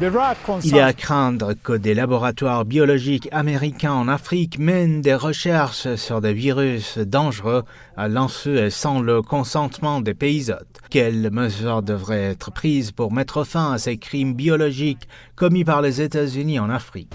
Il est à craindre que des laboratoires biologiques américains en Afrique mènent des recherches sur des virus dangereux à l'insu et sans le consentement des pays hôtes. Quelles mesures devraient être prises pour mettre fin à ces crimes biologiques commis par les États-Unis en Afrique?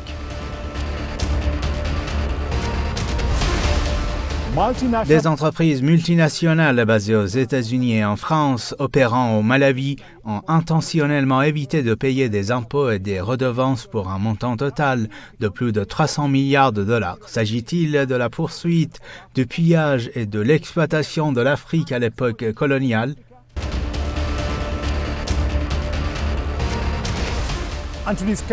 Des entreprises multinationales basées aux États-Unis et en France, opérant au Malawi, ont intentionnellement évité de payer des impôts et des redevances pour un montant total de plus de 300 milliards de dollars. S'agit-il de la poursuite, du pillage et de l'exploitation de l'Afrique à l'époque coloniale?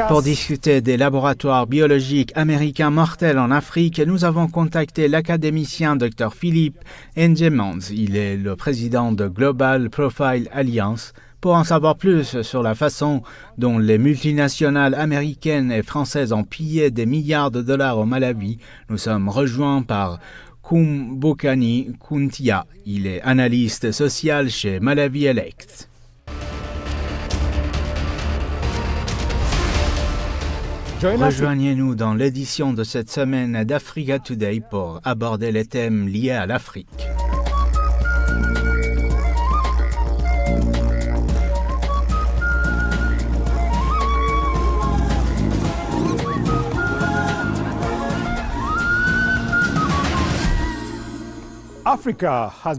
Pour discuter des laboratoires biologiques américains mortels en Afrique, nous avons contacté l'académicien Dr Philippe Ndjemans. Il est le président de Global Profile Alliance. Pour en savoir plus sur la façon dont les multinationales américaines et françaises ont pillé des milliards de dollars au Malawi, nous sommes rejoints par Kumbukani Kuntia. Il est analyste social chez Malawi Elect. Rejoignez-nous dans l'édition de cette semaine d'Africa Today pour aborder les thèmes liés à l'Afrique.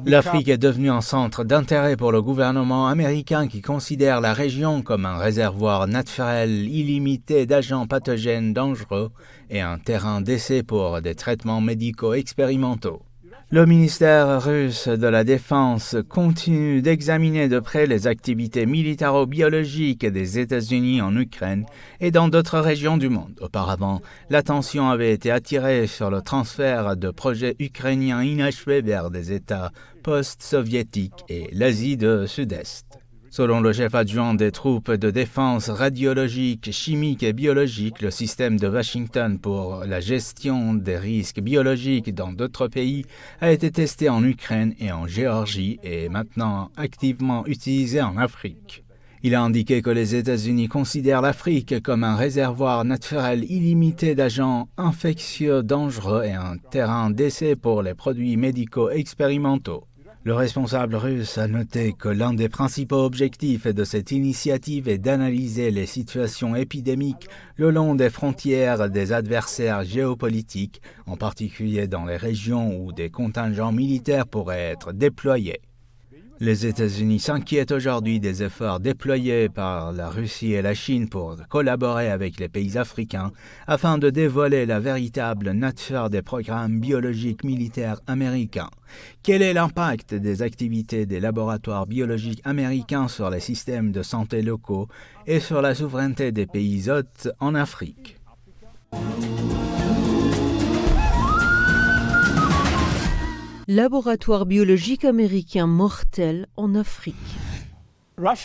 L'Afrique est devenue un centre d'intérêt pour le gouvernement américain qui considère la région comme un réservoir naturel illimité d'agents pathogènes dangereux et un terrain d'essai pour des traitements médicaux expérimentaux. Le ministère russe de la Défense continue d'examiner de près les activités militaro-biologiques des États-Unis en Ukraine et dans d'autres régions du monde. Auparavant, l'attention avait été attirée sur le transfert de projets ukrainiens inachevés vers des États post-soviétiques et l'Asie du Sud-Est. Selon le chef adjoint des troupes de défense radiologique, chimique et biologique, le système de Washington pour la gestion des risques biologiques dans d'autres pays a été testé en Ukraine et en Géorgie et est maintenant activement utilisé en Afrique. Il a indiqué que les États-Unis considèrent l'Afrique comme un réservoir naturel illimité d'agents infectieux dangereux et un terrain d'essai pour les produits médicaux expérimentaux. Le responsable russe a noté que l'un des principaux objectifs de cette initiative est d'analyser les situations épidémiques le long des frontières des adversaires géopolitiques, en particulier dans les régions où des contingents militaires pourraient être déployés. Les États-Unis s'inquiètent aujourd'hui des efforts déployés par la Russie et la Chine pour collaborer avec les pays africains afin de dévoiler la véritable nature des programmes biologiques militaires américains. Quel est l'impact des activités des laboratoires biologiques américains sur les systèmes de santé locaux et sur la souveraineté des pays hôtes en Afrique? Laboratoires biologiques américains mortels en Afrique.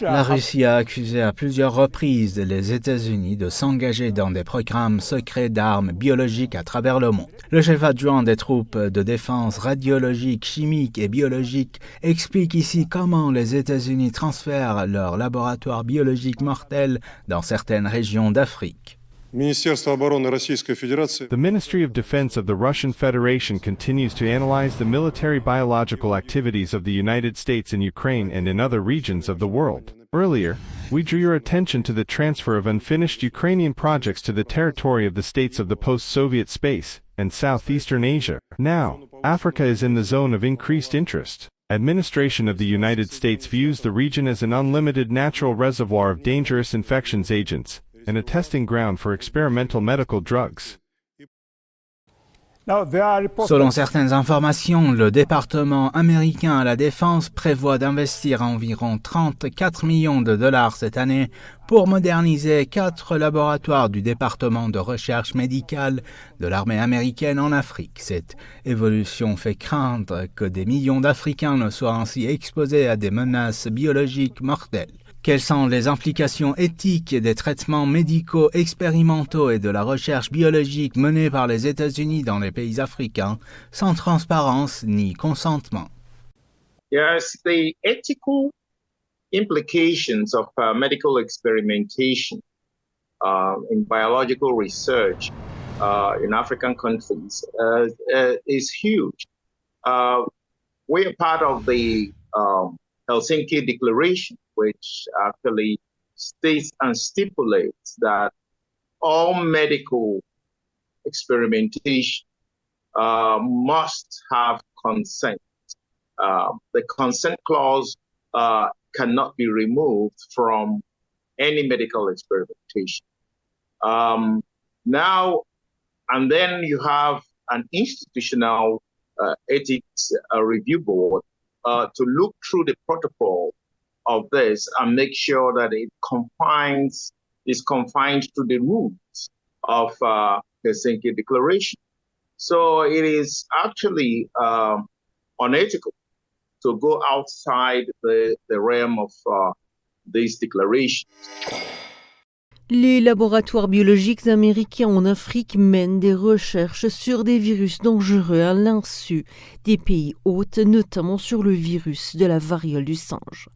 La Russie a accusé à plusieurs reprises les États-Unis de s'engager dans des programmes secrets d'armes biologiques à travers le monde. Le chef adjoint des troupes de défense radiologique, chimique et biologique explique ici comment les États-Unis transfèrent leurs laboratoires biologiques mortels dans certaines régions d'Afrique. The Ministry of Defense of the Russian Federation continues to analyze the military biological activities of the United States in Ukraine and in other regions of the world. Earlier, we drew your attention to the transfer of unfinished Ukrainian projects to the territory of the states of the post-Soviet space and Southeastern Asia. Now, Africa is in the zone of increased interest. Administration of the United States views the region as an unlimited natural reservoir of dangerous infections agents and a testing ground for experimental medical drugs. Selon certaines informations, le département américain à la défense prévoit d'investir environ 34 millions de dollars cette année pour moderniser 4 laboratoires du département de recherche médicale de l'armée américaine en Afrique. Cette évolution fait craindre que des millions d'Africains ne soient ainsi exposés à des menaces biologiques mortelles. Quelles sont les implications éthiques des traitements médicaux expérimentaux et de la recherche biologique menée par les États-Unis dans les pays africains sans transparence ni consentement? Yes, the ethical implications of medical experimentation in biological research in African countries is huge. We are part of the Helsinki Declaration, which actually states and stipulates that all medical experimentation must have consent. The consent clause cannot be removed from any medical experimentation. Now, and then you have an institutional ethics review board to look through the protocol of this and make sure that it is confined to the rules of the Helsinki Declaration. So it is actually unethical to go outside the realm of these declarations. Les laboratoires biologiques américains en Afrique mènent des recherches sur des virus dangereux à l'insu des pays hôtes, notamment sur le virus de la variole du singe.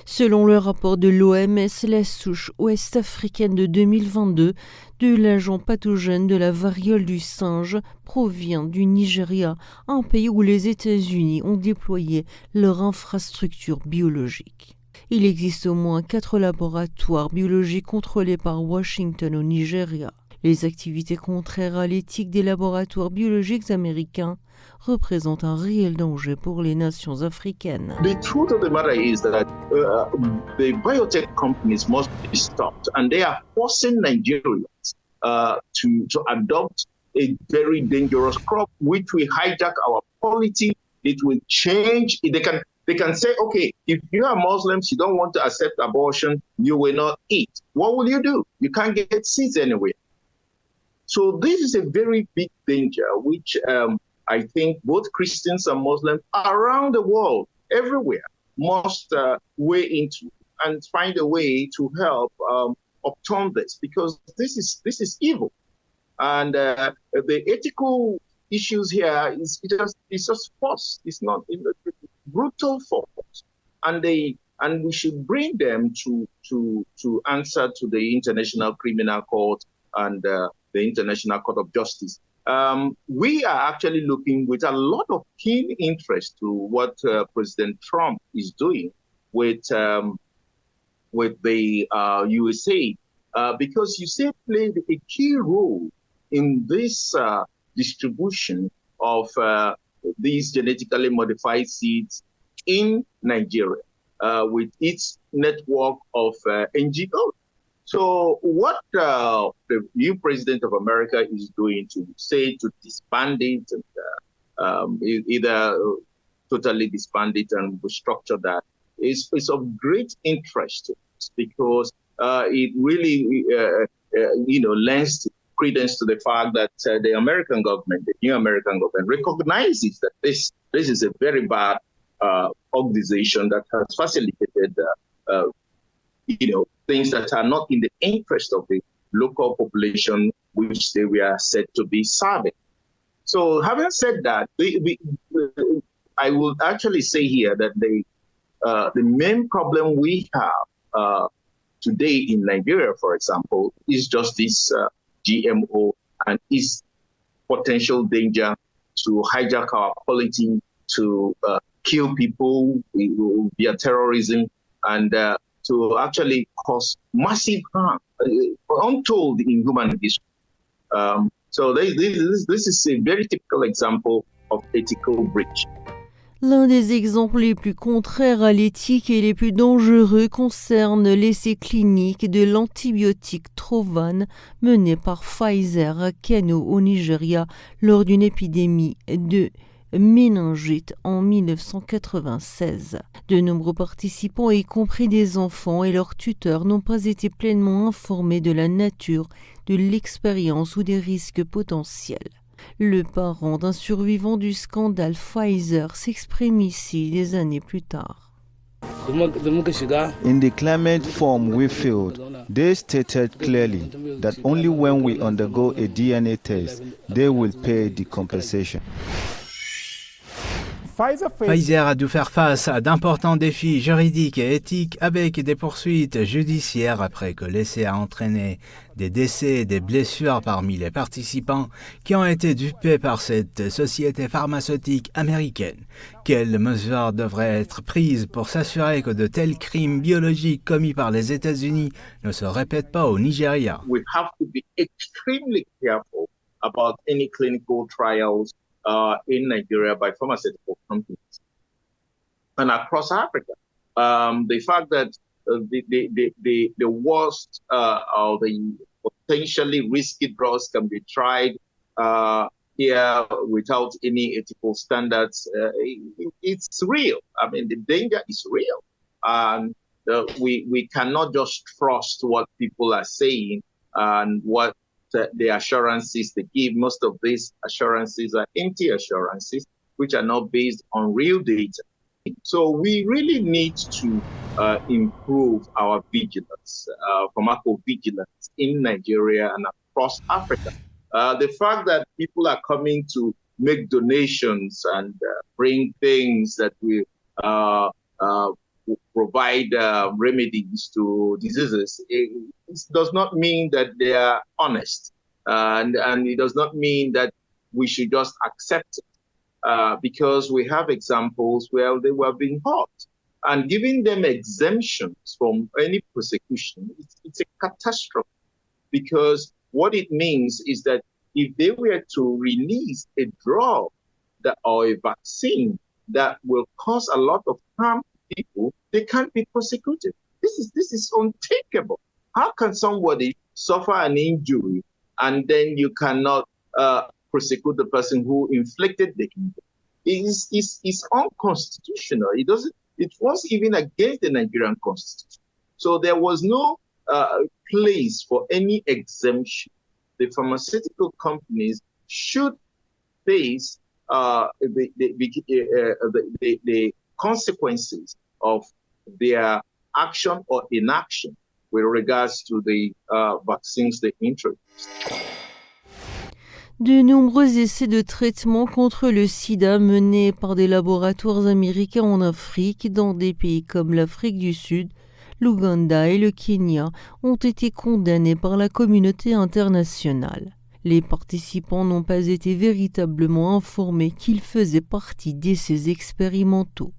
Selon le rapport de l'OMS, la souche ouest-africaine de 2022 de l'agent pathogène de la variole du singe provient du Nigeria, un pays où les États-Unis ont déployé leur infrastructure biologique. Il existe au moins 4 laboratoires biologiques contrôlés par Washington au Nigeria. Les activités contraires à l'éthique des laboratoires biologiques américains représentent un réel danger pour les nations africaines. The truth of the matter is that the biotech companies must be stopped, and they are forcing Nigerians to adopt a very dangerous crop, which will hijack our polity. It will change. They can say, okay, if you are Muslims, you don't want to accept abortion, you will not eat. What will you do? You can't get seeds anywhere. So this is a very big danger, which I think both Christians and Muslims around the world, everywhere, must weigh into and find a way to help upturn this, because this is evil. And the ethical issues here is just force. It's not brutal force, and we should bring them to answer to the International Criminal Court and the International Court of Justice. We are actually looking with a lot of keen interest to what President Trump is doing with the USA, because USA played a key role in this distribution of these genetically modified seeds in Nigeria with its network of NGOs. So what the new president of America is doing to disband it and either totally disband it and restructure that is of great interest to us, because it really lends credence to the fact that the American government, the new American government, recognizes that this is a very bad organization that has facilitated things that are not in the interest of the local population which they were said to be serving. So having said that, I will actually say here that the main problem we have today in Nigeria, for example, is just this GMO and its potential danger to hijack our polity, to kill people via terrorism, and to actually cause massive harm, untold in human history. So this is a very typical example of ethical breach. L'un des exemples les plus contraires à l'éthique et les plus dangereux concerne l'essai clinique de l'antibiotique Trovan mené par Pfizer à Kano au Nigeria lors d'une épidémie de méningite en 1996. De nombreux participants, y compris des enfants et leurs tuteurs, n'ont pas été pleinement informés de la nature de l'expérience ou des risques potentiels. Le parent d'un survivant du scandale Pfizer s'exprime ici des années plus tard. In the climate form we filled, they stated clearly that only when we undergo a DNA test, they will pay the compensation. Pfizer a dû faire face à d'importants défis juridiques et éthiques avec des poursuites judiciaires après que l'essai a entraîné des décès et des blessures parmi les participants qui ont été dupés par cette société pharmaceutique américaine. Quelles mesures devraient être prises pour s'assurer que de tels crimes biologiques commis par les États-Unis ne se répètent pas au Nigeria? We have to be extremely careful about any clinical trials in Nigeria by pharmaceutical companies and across Africa. The fact that the worst or the potentially risky drugs can be tried here without any ethical standards, it's real. I mean, the danger is real. And we cannot just trust what people are saying and what the assurances they give. Most of these assurances are empty assurances, which are not based on real data. So we really need to improve our vigilance, pharmacovigilance in Nigeria and across Africa. The fact that people are coming to make donations and bring things that will provide remedies to diseases, it does not mean that they are honest. And it does not mean that we should just accept it. Because we have examples where they were being caught. And giving them exemptions from any prosecution, it's a catastrophe. Because what it means is that if they were to release a drug or a vaccine that will cause a lot of harm to people, they can't be prosecuted. This is unthinkable. How can somebody suffer an injury and then you cannot prosecute the person who inflicted the injury? It's unconstitutional. It was even against the Nigerian constitution. So there was no place for any exemption. The pharmaceutical companies should face the consequences of their action or inaction with regards to the vaccines they introduced. De nombreux essais de traitement contre le sida menés par des laboratoires américains en Afrique, dans des pays comme l'Afrique du Sud, l'Ouganda et le Kenya, ont été condamnés par la communauté internationale. Les participants n'ont pas été véritablement informés qu'ils faisaient partie d'essais expérimentaux.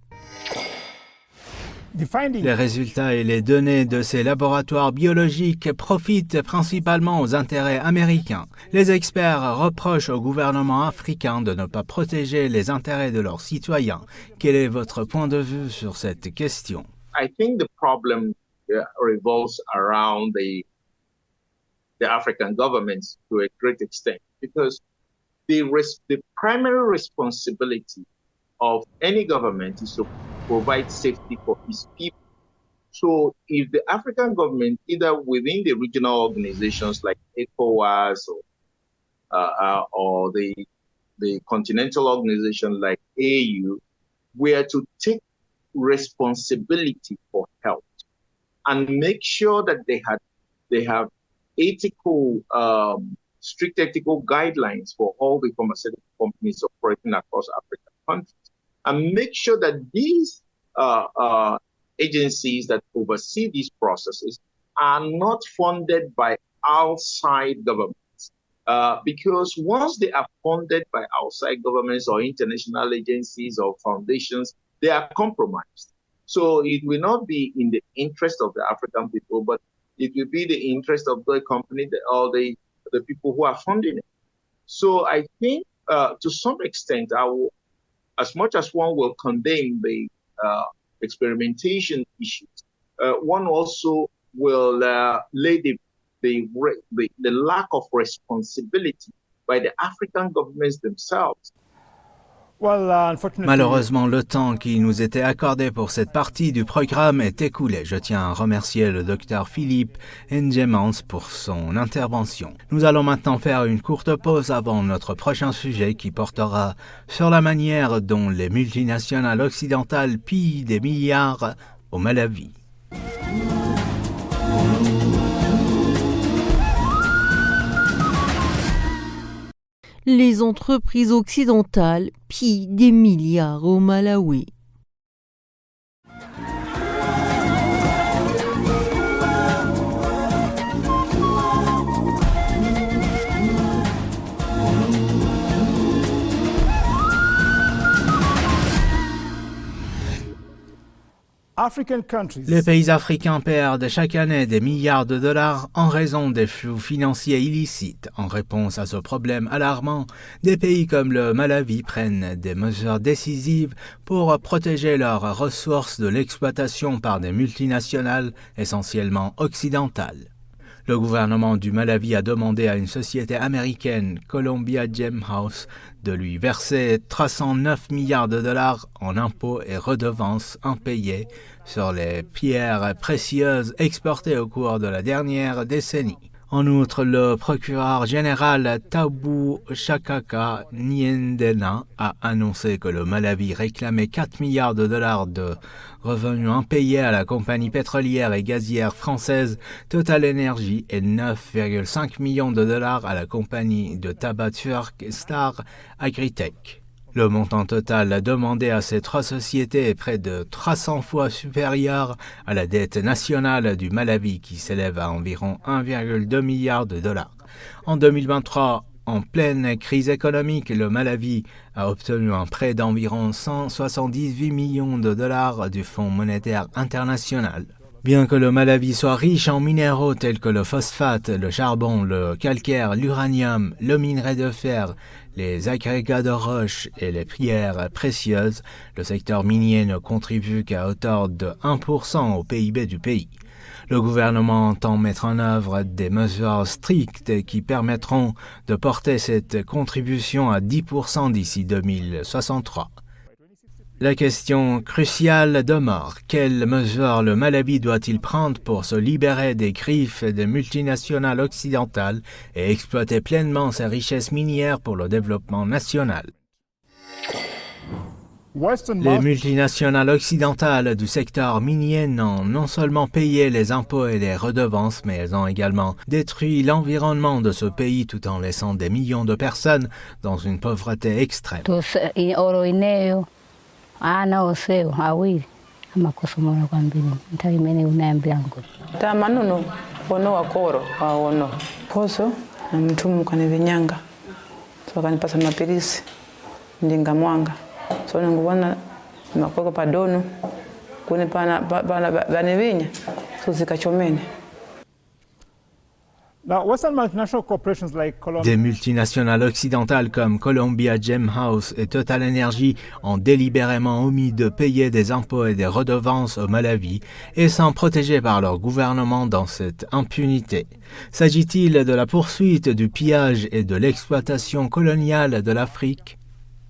Les résultats et les données de ces laboratoires biologiques profitent principalement aux intérêts américains. Les experts reprochent au gouvernement africain de ne pas protéger les intérêts de leurs citoyens. Quel est votre point de vue sur cette question? I think the problem revolves around the African governments to a great extent, because the primary responsibility of any government is to provide safety for its people. So if the African government, either within the regional organizations like ECOWAS or the continental organization like AU, were to take responsibility for health and make sure that they have ethical, strict ethical guidelines for all the pharmaceutical companies operating across African countries, and make sure that these agencies that oversee these processes are not funded by outside governments. Because once they are funded by outside governments or international agencies or foundations, they are compromised. So it will not be in the interest of the African people, but it will be the interest of the company or the people who are funding it. So I think to some extent, as much as one will condemn the experimentation issues, one also will lay the lack of responsibility by the African governments themselves. Malheureusement, le temps qui nous était accordé pour cette partie du programme est écoulé. Je tiens à remercier le Dr Philippe Ngemans pour son intervention. Nous allons maintenant faire une courte pause avant notre prochain sujet qui portera sur la manière dont les multinationales occidentales pillent des milliards au Malawi. Les entreprises occidentales pillent des milliards au Malawi. Les pays africains perdent chaque année des milliards de dollars en raison des flux financiers illicites. En réponse à ce problème alarmant, des pays comme le Malawi prennent des mesures décisives pour protéger leurs ressources de l'exploitation par des multinationales essentiellement occidentales. Le gouvernement du Malawi a demandé à une société américaine, Columbia GMOs, de lui verser 309 milliards de dollars en impôts et redevances impayés sur les pierres précieuses exportées au cours de la dernière décennie. En outre, le procureur général Tabu Shakaka Nyendena a annoncé que le Malawi réclamait 4 milliards de dollars de revenus impayés à la compagnie pétrolière et gazière française Total Energy et 9,5 millions de dollars à la compagnie de tabac turque Star Agritech. Le montant total demandé à ces trois sociétés est près de 300 fois supérieur à la dette nationale du Malawi qui s'élève à environ 1,2 milliard de dollars. En 2023, en pleine crise économique, le Malawi a obtenu un prêt d'environ 178 millions de dollars du Fonds monétaire international. Bien que le Malawi soit riche en minéraux tels que le phosphate, le charbon, le calcaire, l'uranium, le minerai de fer, les agrégats de roches et les pierres précieuses, le secteur minier ne contribue qu'à hauteur de 1% au PIB du pays. Le gouvernement entend mettre en œuvre des mesures strictes qui permettront de porter cette contribution à 10% d'ici 2063. La question cruciale demeure. Quelles mesures le Malawi doit-il prendre pour se libérer des griffes des multinationales occidentales et exploiter pleinement ses richesses minières pour le développement national? Les multinationales occidentales du secteur minier n'ont non seulement payé les impôts et les redevances, mais elles ont également détruit l'environnement de ce pays tout en laissant des millions de personnes dans une pauvreté extrême. Tamanunu wono wakoro waono poso na mtumu kanivinyanga so kanipasa mapirisi ndinga mwanga so ngubona makoko padono kuni pana banivinya so zikachomene. Des multinationales occidentales comme Columbia GMOs et Total Energy ont délibérément omis de payer des impôts et des redevances au Malawi et sont protégés par leur gouvernement dans cette impunité. S'agit-il de la poursuite du pillage et de l'exploitation coloniale de l'Afrique?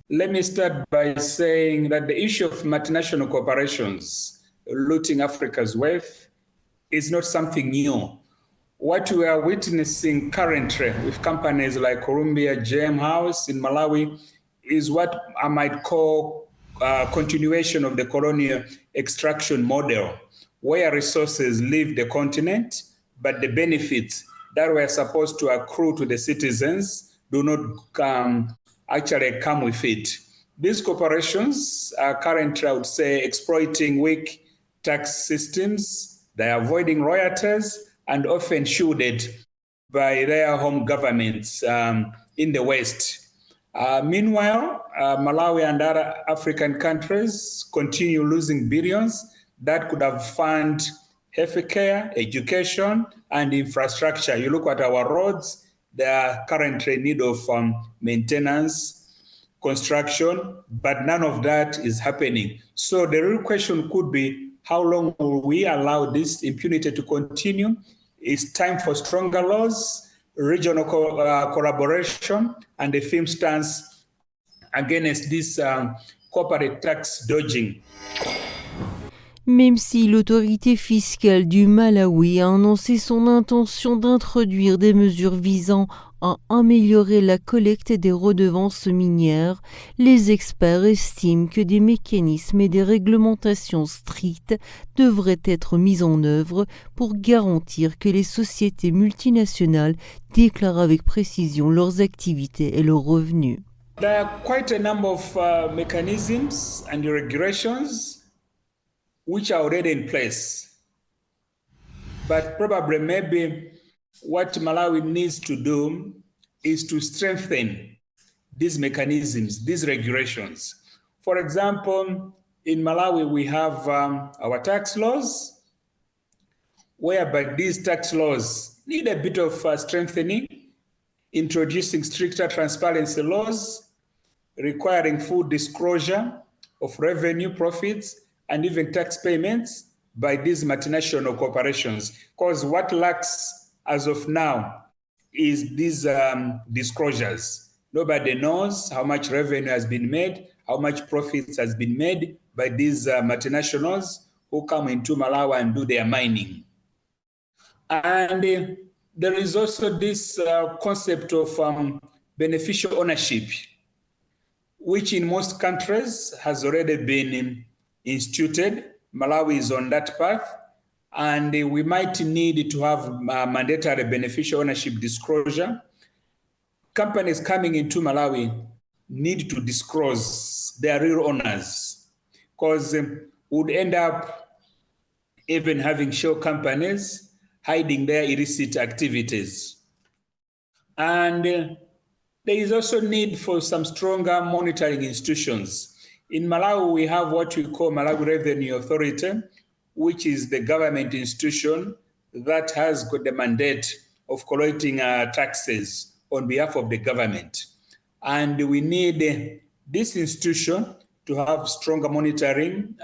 Let me start by saying that the issue of multinational corporations looting Africa's wealth is not something new. What we are witnessing currently with companies like Columbia GMOs in Malawi is what I might call continuation of the colonial extraction model, where resources leave the continent, but the benefits that were supposed to accrue to the citizens do not actually come with it. These corporations are currently, I would say, exploiting weak tax systems. They are avoiding royalties and often shielded by their home governments in the West. Meanwhile, Malawi and other African countries continue losing billions that could have funded healthcare, education, and infrastructure. You look at our roads, they are currently in need of maintenance, construction, but none of that is happening. So the real question could be, how long will we allow this impunity to continue? It's time for stronger laws, regional collaboration, and a firm stance against this corporate tax dodging. Même si l'autorité fiscale du Malawi a annoncé son intention d'introduire des mesures visant à améliorer la collecte des redevances minières, les experts estiment que des mécanismes et des réglementations strictes devraient être mis en œuvre pour garantir que les sociétés multinationales déclarent avec précision leurs activités et leurs revenus. There are quite a number of mechanisms and regulations which are already in place. But probably maybe what Malawi needs to do is to strengthen these mechanisms, these regulations. For example, in Malawi, we have our tax laws, whereby these tax laws need a bit of strengthening, introducing stricter transparency laws, requiring full disclosure of revenue, profits, and even tax payments by these multinational corporations. Because what lacks as of now is these disclosures. Nobody knows how much revenue has been made, how much profits has been made by these multinationals who come into Malawi and do their mining. And there is also this concept of beneficial ownership, which in most countries has already been instituted. Malawi is on that path, and we might need to have mandatory beneficial ownership disclosure. Companies coming into Malawi need to disclose their real owners, because would end up even having shell companies hiding their illicit activities. And there is also need for some stronger monitoring institutions. In Malawi, we have what we call Malawi Revenue Authority, which is the government institution that has got the mandate of collecting taxes on behalf of the government. And we need this institution to have stronger monitoring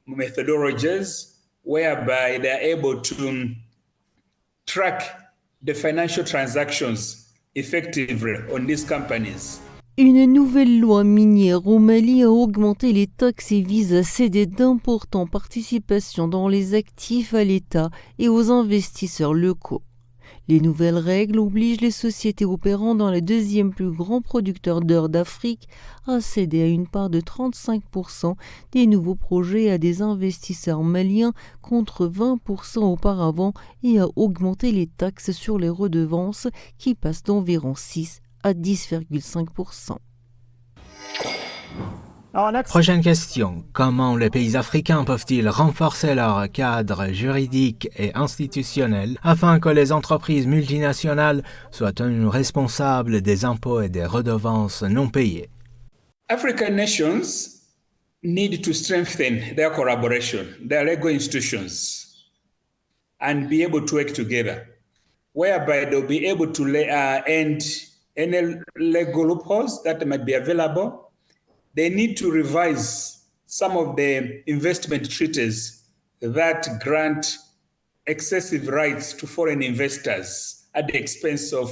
methodologies whereby they're able to track the financial transactions effectively on these companies. Une nouvelle loi minière au Mali a augmenté les taxes et vise à céder d'importantes participations dans les actifs à l'État et aux investisseurs locaux. Les nouvelles règles obligent les sociétés opérant dans le deuxième plus grand producteur d'or d'Afrique à céder à une part de 35% des nouveaux projets à des investisseurs maliens contre 20% auparavant et à augmenter les taxes sur les redevances qui passent d'environ 6 à 10,5%. Prochaine question. Comment les pays africains peuvent-ils renforcer leur cadre juridique et institutionnel afin que les entreprises multinationales soient tenues responsables des impôts et des redevances non payées? African nations need to strengthen their collaboration, their legal institutions, and be able to work together, whereby they'll be able to end any legal loopholes that might be available. They need to revise some of the investment treaties that grant excessive rights to foreign investors at the expense of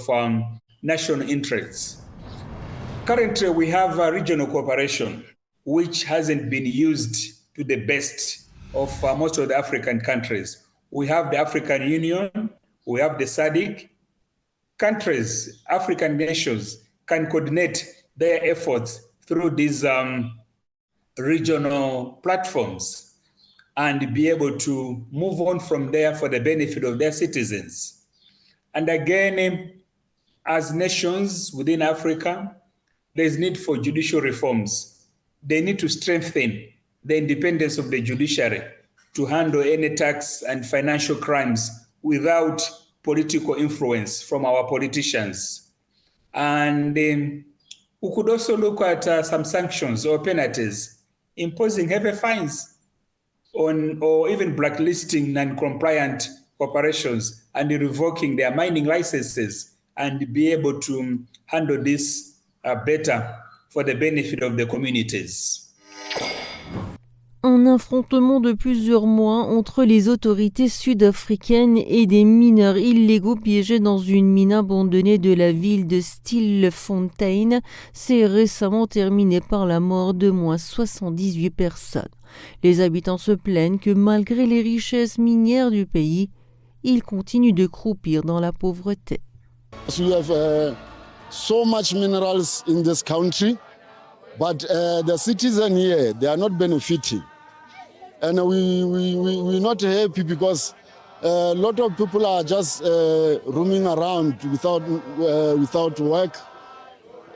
national interests. Currently, we have a regional cooperation, which hasn't been used to the best of most of the African countries. We have the African Union, we have the SADC. Countries, African nations, can coordinate their efforts through these regional platforms and be able to move on from there for the benefit of their citizens. And again, as nations within Africa, there's need for judicial reforms. They need to strengthen the independence of the judiciary to handle any tax and financial crimes without political influence from our politicians. And we could also look at some sanctions or penalties, imposing heavy fines on, or even blacklisting non-compliant corporations and revoking their mining licenses, and be able to handle this better for the benefit of the communities. Un affrontement de plusieurs mois entre les autorités sud-africaines et des mineurs illégaux piégés dans une mine abandonnée de la ville de Stilfontein s'est récemment terminé par la mort de moins 78 personnes. Les habitants se plaignent que malgré les richesses minières du pays, ils continuent de croupir dans la pauvreté. We have so much minerals in this country. But the citizens here, they are not benefiting. And we're not happy because a lot of people are just roaming around without work.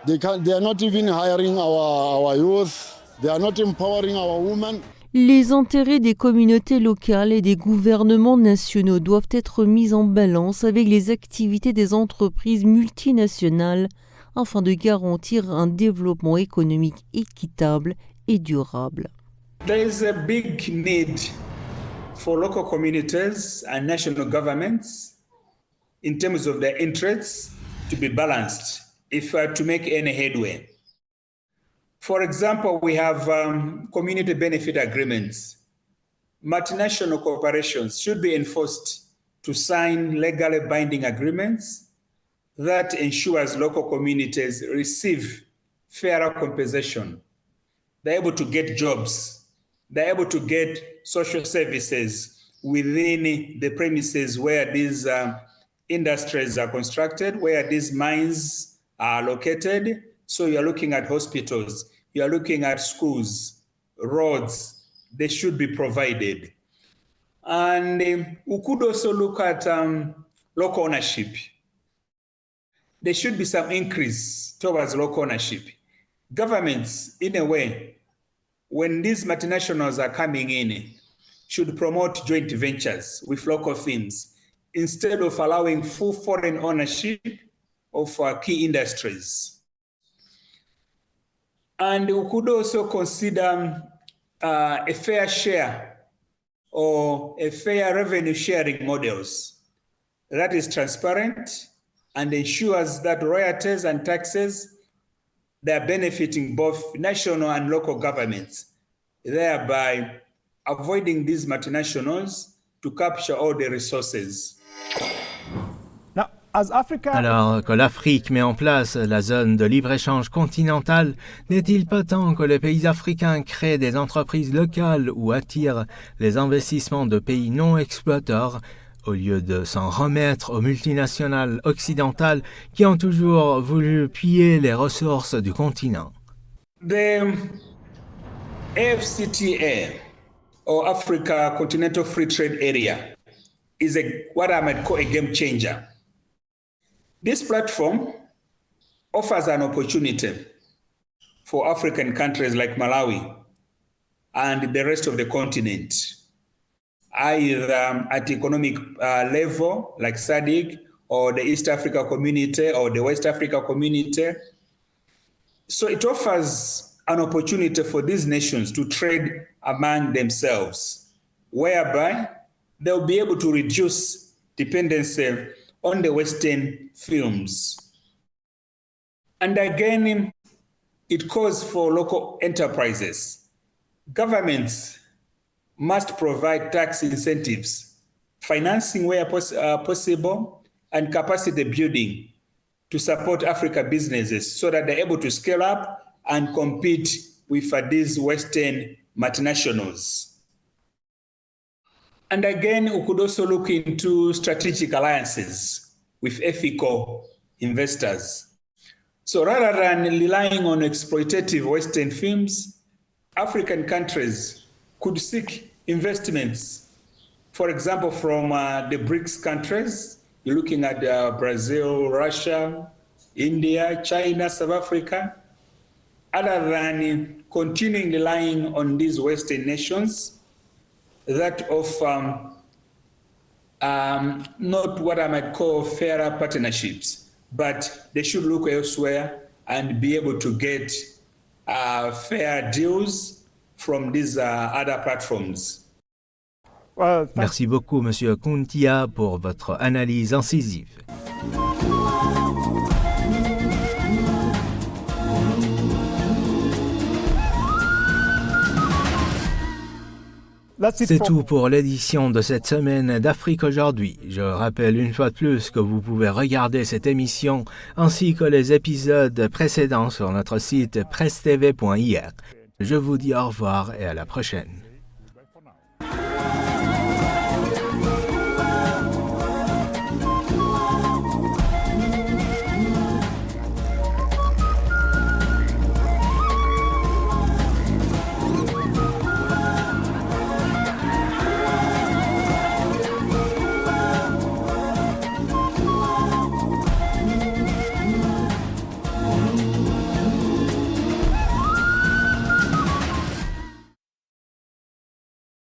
They are not even hiring our youth. They are not empowering our women. Les intérêts des communautés locales et des gouvernements nationaux doivent être mis en balance avec les activités des entreprises multinationales afin de garantir un développement économique équitable et durable. There is a big need for local communities and national governments in terms of their interests to be balanced if to make any headway. For example, we have community benefit agreements. Multinational corporations should be enforced to sign legally binding agreements that ensures local communities receive fairer compensation. They're able to get jobs. They're able to get social services within the premises where these industries are constructed, where these mines are located. So you're looking at hospitals, you're looking at schools, roads, they should be provided. And we could also look at local ownership. There should be some increase towards local ownership. Governments, in a way, when these multinationals are coming in, should promote joint ventures with local firms instead of allowing full foreign ownership of key industries. And we could also consider a fair share or a fair revenue sharing models that is transparent and ensures that royalties and taxes, they are benefiting both national and local governments, thereby avoiding these multinationals to capture all the resources. Alors que l'Afrique met en place la zone de libre-échange continentale, n'est-il pas temps que les pays africains créent des entreprises locales ou attirent les investissements de pays non exploiteurs au lieu de s'en remettre aux multinationales occidentales qui ont toujours voulu piller les ressources du continent? The AfCFTA, or Africa Continental Free Trade Area, is what I might call a game changer. This platform offers an opportunity for African countries like Malawi and the rest of the continent, either at economic level like SADC or the East Africa Community or the West Africa Community. So it offers an opportunity for these nations to trade among themselves, whereby they'll be able to reduce dependency on the Western films. And again, it calls for local enterprises. Governments must provide tax incentives, financing where possible, and capacity building to support Africa businesses so that they're able to scale up and compete with these Western multinationals. And again, we could also look into strategic alliances with ethical investors. So rather than relying on exploitative Western firms, African countries could seek investments, for example, from the BRICS countries. You're looking at Brazil, Russia, India, China, South Africa, other than continuing relying on these Western nations that offer not what I might call fairer partnerships, but they should look elsewhere and be able to get fair deals from these other platforms. Merci beaucoup, Monsieur Kuntia, pour votre analyse incisive. C'est tout pour l'édition de cette semaine d'Afrique aujourd'hui. Je rappelle une fois de plus que vous pouvez regarder cette émission ainsi que les épisodes précédents sur notre site presstv.ir. Je vous dis au revoir et à la prochaine.